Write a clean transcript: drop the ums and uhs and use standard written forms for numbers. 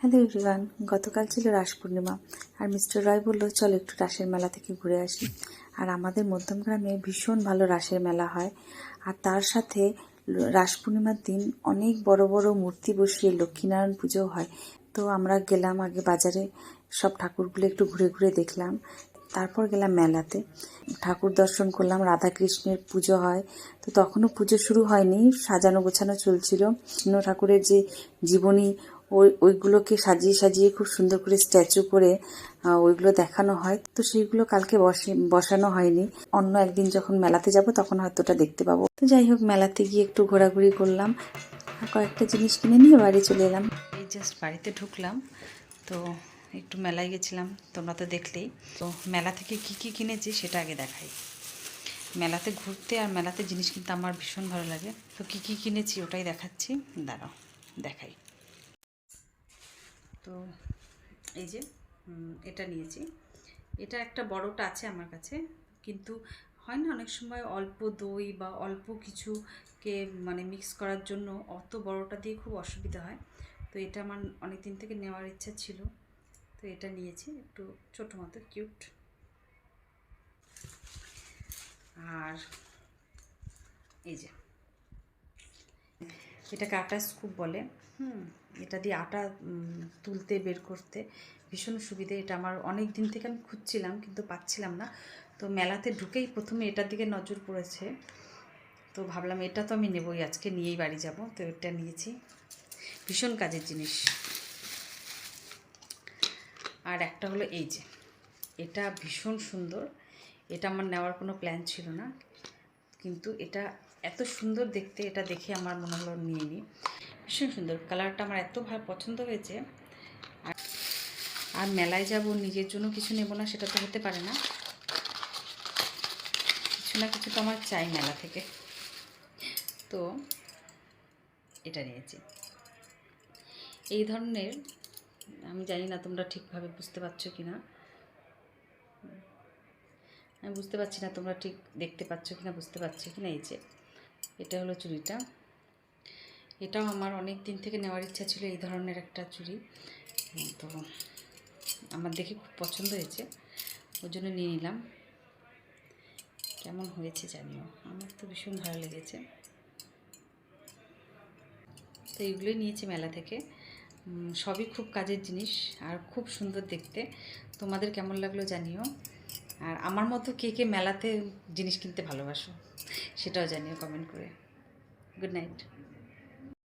Hello everyone, গতকাল ছিল রাস পূর্ণিমা আর mister রয় বলল চল একটু রাসের মেলা থেকে ঘুরে আসি। আর আমাদের মধ্যমগ্রামে ভীষণ ভালো রাসের মেলা হয়। আর তার সাথে রাস পূর্ণিমার দিন অনেক বড় বড় মূর্তি বসিয়ে লক্ষ্মীনারায়ণ পুজো হয়। তো আমরা গেলাম আগে বাজারে, সব ঠাকুরগুলো একটু ঘুরে ঘুরে দেখলাম, তারপর গেলাম মেলাতে, ঠাকুর দর্শন করলাম। রাধাকৃষ্ণের পুজো হয়, তো তখনও পুজো শুরু হয়নি, সাজানো গোছানো চলছিল। কৃষ্ণ ঠাকুরের যে জীবনী ওইগুলোকে সাজিয়ে সাজিয়ে খুব সুন্দর করে স্ট্যাচু করে ওইগুলো দেখানো হয়। তো সেইগুলো কালকে বসানো হয়নি, অন্য একদিন যখন মেলাতে যাব তখন হয়তো ওটা দেখতে পাবো। তো যাই হোক, মেলাতে গিয়ে একটু ঘোরাঘুরি করলাম আর কয়েকটা জিনিস কিনে নিয়ে বাড়ি চলে এলাম। এই জাস্ট বাড়িতে ঢুকলাম, তো একটু মেলায় গেছিলাম, তোমরা তো দেখলেই। তো মেলা থেকে কি কি কিনেছি সেটা আগে দেখাই। মেলাতে ঘুরতে আর মেলাতে জিনিস কিনতে আমার ভীষণ ভালো লাগে। তো কি কি কিনেছি ওটাই দেখাচ্ছি, দাঁড়াও দেখাই। তো এই যে এটা নিয়েছি, এটা একটা বড়টা আছে আমার কাছে, কিন্তু হয় না অনেক সময় অল্প দই বা অল্প কিছুকে মানে মিক্স করার জন্য অত বড়টা দিয়ে খুব অসুবিধা হয়। তো এটা আমার অনেক দিন থেকে নেওয়ার ইচ্ছা ছিল, তো এটা নিয়েছি, একটু ছোটো মতো কিউট। আর এই যে এটাকে আটা স্কুপ বলে, এটা দিয়ে আটা তুলতে বের করতে ভীষণ সুবিধে। এটা আমার অনেক দিন থেকে আমি খুঁজছিলাম কিন্তু পাচ্ছিলাম না, তো মেলাতে ঢুকেই প্রথমে এটার দিকে নজর পড়েছে, তো ভাবলাম এটা তো আমি নেবই, আজকে নিয়েই বাড়ি যাব। তো এটা নিয়েছি, ভীষণ কাজের জিনিস। আর একটা হলো এই যে, এটা ভীষণ সুন্দর। এটা আমার নেওয়ার কোনো প্ল্যান ছিল না, কিন্তু এটা এত সুন্দর দেখতে, এটা দেখে আমার মনে হলো নিয়ে নিই। ভীষণ সুন্দর, কালারটা আমার এত ভালো পছন্দ হয়েছে। আর মেলায় যাব, নিজের জন্য কিছু নেব না সেটা তো হতে পারে না, কিছু না কিছু তো আমার চাই মেলা থেকে। তো এটা নিয়েছি। এই ধরনের, আমি জানি না তোমরা ঠিকভাবে বুঝতে পারছো কি না, আমি বুঝতে পারছি না তোমরা ঠিক দেখতে পাচ্ছ কি না, বুঝতে পারছো কি না। এই যে এটা হলো চুড়িটা, এটাও আমার অনেক দিন থেকে নেওয়ার ইচ্ছা ছিল, এই ধরনের একটা চুড়ি। তো আমার দেখে খুব পছন্দ হয়েছে, ওই জন্য নিয়ে নিলাম। কেমন হয়েছে জানিও, আমার তো ভীষণ ভালো লেগেছে। তো এইগুলোই নিয়েছি মেলা থেকে, সবই খুব কাজের জিনিস আর খুব সুন্দর দেখতে। তোমাদের কেমন লাগলো জানিও। আর আমার মতো কে কে মেলাতে জিনিস কিনতে ভালোবাসো সেটাও জানিও কমেন্ট করে। Good night.